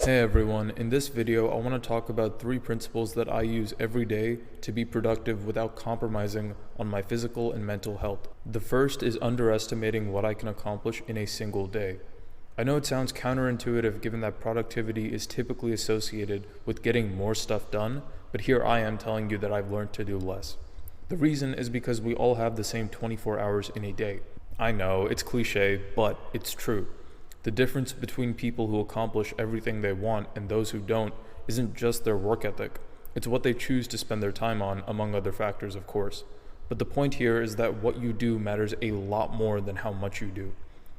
Hey everyone, in this video I want to talk about 3 principles that I use every day to be productive without compromising on my physical and mental health. The first is underestimating what I can accomplish in a single day. I know it sounds counterintuitive given that productivity is typically associated with getting more stuff done, but here I am telling you that I've learned to do less. The reason is because we all have the same 24 hours in a day. I know, it's cliche, but it's true. The difference between people who accomplish everything they want and those who don't isn't just their work ethic. It's what they choose to spend their time on, among other factors, of course. But the point here is that what you do matters a lot more than how much you do.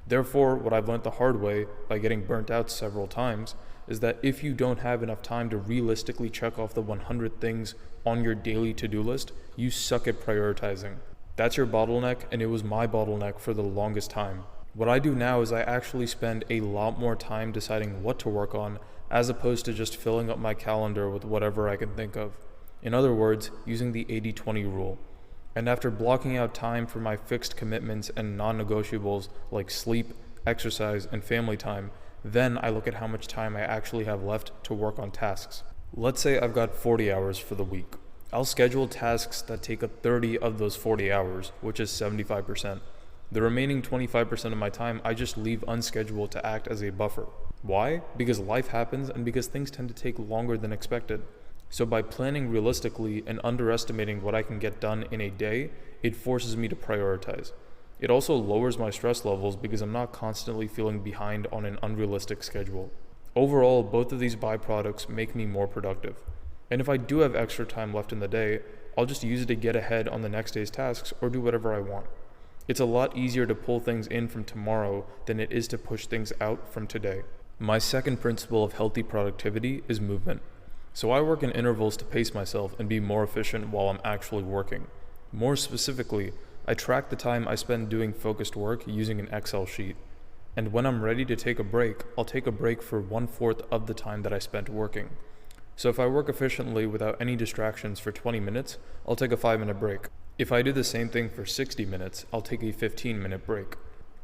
Therefore, what I've learned the hard way by getting burnt out several times is that if you don't have enough time to realistically check off the 100 things on your daily to-do list, you suck at prioritizing. That's your bottleneck, and it was my bottleneck for the longest time. What I do now is I actually spend a lot more time deciding what to work on as opposed to just filling up my calendar with whatever I can think of. In other words, using the 80-20 rule. And after blocking out time for my fixed commitments and non-negotiables like sleep, exercise, and family time, then I look at how much time I actually have left to work on tasks. Let's say I've got 40 hours for the week. I'll schedule tasks that take up 30 of those 40 hours, which is 75%. The remaining 25% of my time I just leave unscheduled to act as a buffer. Why? Because life happens and because things tend to take longer than expected. So by planning realistically and underestimating what I can get done in a day, it forces me to prioritize. It also lowers my stress levels because I'm not constantly feeling behind on an unrealistic schedule. Overall, both of these byproducts make me more productive. And if I do have extra time left in the day, I'll just use it to get ahead on the next day's tasks or do whatever I want. It's a lot easier to pull things in from tomorrow than it is to push things out from today. My second principle of healthy productivity is movement. So I work in intervals to pace myself and be more efficient while I'm actually working. More specifically, I track the time I spend doing focused work using an Excel sheet. And when I'm ready to take a break, I'll take a break for 1/4 of the time that I spent working. So if I work efficiently without any distractions for 20 minutes, I'll take a 5-minute break. If I do the same thing for 60 minutes, I'll take a 15-minute break.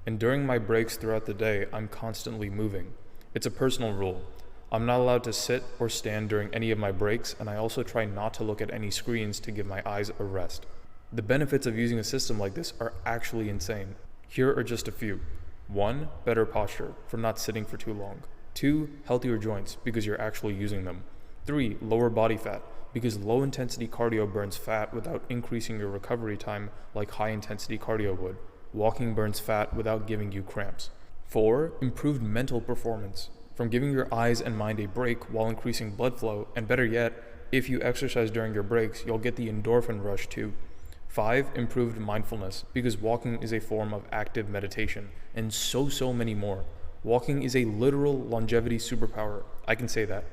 And during my breaks throughout the day, I'm constantly moving. It's a personal rule. I'm not allowed to sit or stand during any of my breaks, and I also try not to look at any screens to give my eyes a rest. The benefits of using a system like this are actually insane. Here are just a few. 1. Better posture, from not sitting for too long. 2. Healthier joints, because you're actually using them. 3. Lower body fat, because low-intensity cardio burns fat without increasing your recovery time like high-intensity cardio would. Walking burns fat without giving you cramps. 4. Improved mental performance, from giving your eyes and mind a break while increasing blood flow, and better yet, if you exercise during your breaks, you'll get the endorphin rush too. 5. Improved mindfulness, because walking is a form of active meditation, and so many more. Walking is a literal longevity superpower, I can say that.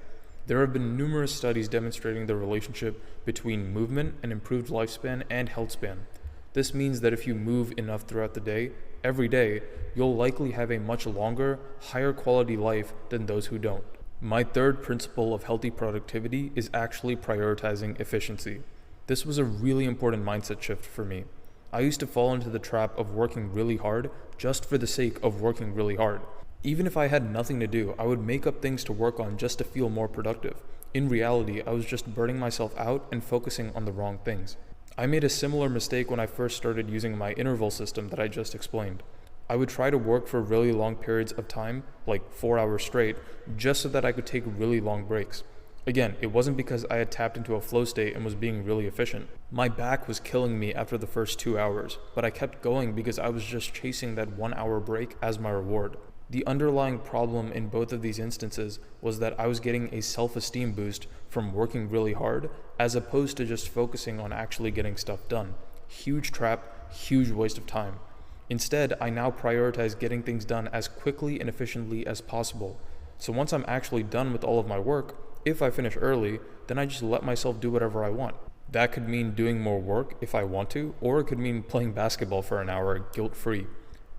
There have been numerous studies demonstrating the relationship between movement and improved lifespan and health span. This means that if you move enough throughout the day, every day, you'll likely have a much longer, higher quality life than those who don't. My third principle of healthy productivity is actually prioritizing efficiency. This was a really important mindset shift for me. I used to fall into the trap of working really hard just for the sake of working really hard. Even if I had nothing to do, I would make up things to work on just to feel more productive. In reality, I was just burning myself out and focusing on the wrong things. I made a similar mistake when I first started using my interval system that I just explained. I would try to work for really long periods of time, like 4 hours straight, just so that I could take really long breaks. Again, it wasn't because I had tapped into a flow state and was being really efficient. My back was killing me after the first 2 hours, but I kept going because I was just chasing that 1-hour break as my reward. The underlying problem in both of these instances was that I was getting a self-esteem boost from working really hard as opposed to just focusing on actually getting stuff done. Huge trap, huge waste of time. Instead, I now prioritize getting things done as quickly and efficiently as possible. So once I'm actually done with all of my work, if I finish early, then I just let myself do whatever I want. That could mean doing more work if I want to, or it could mean playing basketball for an hour guilt-free.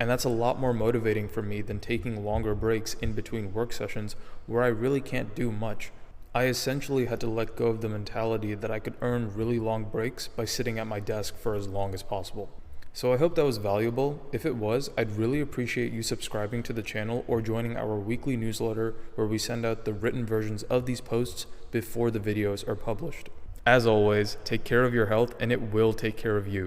And that's a lot more motivating for me than taking longer breaks in between work sessions where I really can't do much. I essentially had to let go of the mentality that I could earn really long breaks by sitting at my desk for as long as possible. So I hope that was valuable. If it was, I'd really appreciate you subscribing to the channel or joining our weekly newsletter where we send out the written versions of these posts before the videos are published. As always, take care of your health and it will take care of you.